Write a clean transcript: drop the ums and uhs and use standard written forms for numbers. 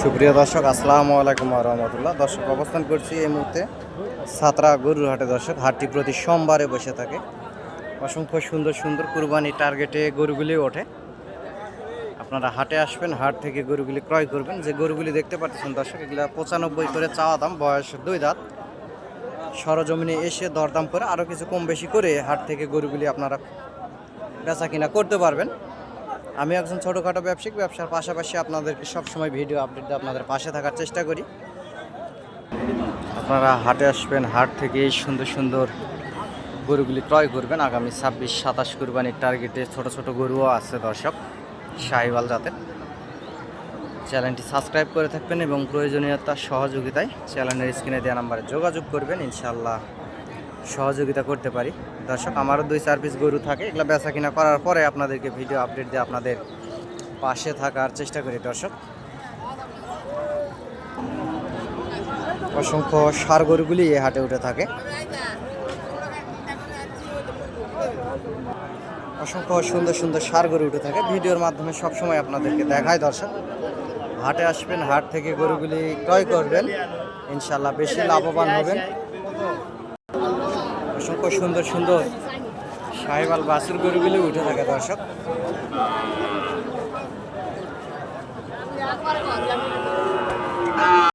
সুপ্রিয় দর্শক, আসসালামু আলাইকুম ওয়া রাহমাতুল্লাহ। দর্শক, অবস্থান করছি এই মুহূর্তে সাতরা গরুর হাটে। দর্শক, হাটটি প্রতি সোমবারে বসে থাকে। অসংখ্য সুন্দর সুন্দর কুরবানি টার্গেটে গরুগুলি ওঠে। আপনারা হাটে আসবেন, হাট থেকে গরুগুলি ক্রয় করবেন। যে গরুগুলি দেখতে পাচ্ছেন দর্শক, এগুলা 95 করে চাওয়া দাম, বয়স 2 দাঁত। সরজমিনে এসে দরদাম করে আরও কিছু কম বেশি করে হাট থেকে গরুগুলি আপনারা বেচা কিনা করতে পারবেন। আমি একজন ছোটোখাটো ব্যবসায়িক, ব্যবসার পাশাপাশি আপনাদেরকে সবসময় ভিডিও আপডেট দিয়ে আপনাদের পাশে থাকার চেষ্টা করি। আপনারা হাটে আসবেন, হাট থেকে এই সুন্দর সুন্দর গরুগুলি ক্রয় করবেন। আগামী 26-27 কুরবানির টার্গেটে ছোট ছোট গরুও আছে দর্শক, শাহিওয়াল জাতের। চ্যানেলটি সাবস্ক্রাইব করে থাকবেন এবং প্রয়োজনীয়তার সহযোগিতায় চ্যানেলের স্ক্রিনে দেওয়া নাম্বারে যোগাযোগ করবেন। ইনশাআল্লাহ সহযোগিতা করতে পারি। দর্শক, আমারও 2-4 পিস গরু থাকে, এগুলো বেচা কিনা করার পরে আপনাদেরকে ভিডিও আপডেট দিয়ে আপনাদের পাশে থাকার চেষ্টা করি। দর্শক, অসংখ্য ষাঁড় গরুগুলি এই হাটে উঠে থাকে। অসংখ্য সুন্দর সুন্দর ষাঁড় গরু উঠে থাকে, ভিডিওর মাধ্যমে সবসময় আপনাদেরকে দেখায়। দর্শক, হাটে আসবেন, হাট থেকে গরুগুলি ক্রয় করবেন, ইনশাল্লাহ বেশি লাভবান হবেন। অসংখ্য সুন্দর সুন্দর শাহিওয়াল বাছুর গরুগুলি উঠে থাকে দর্শক।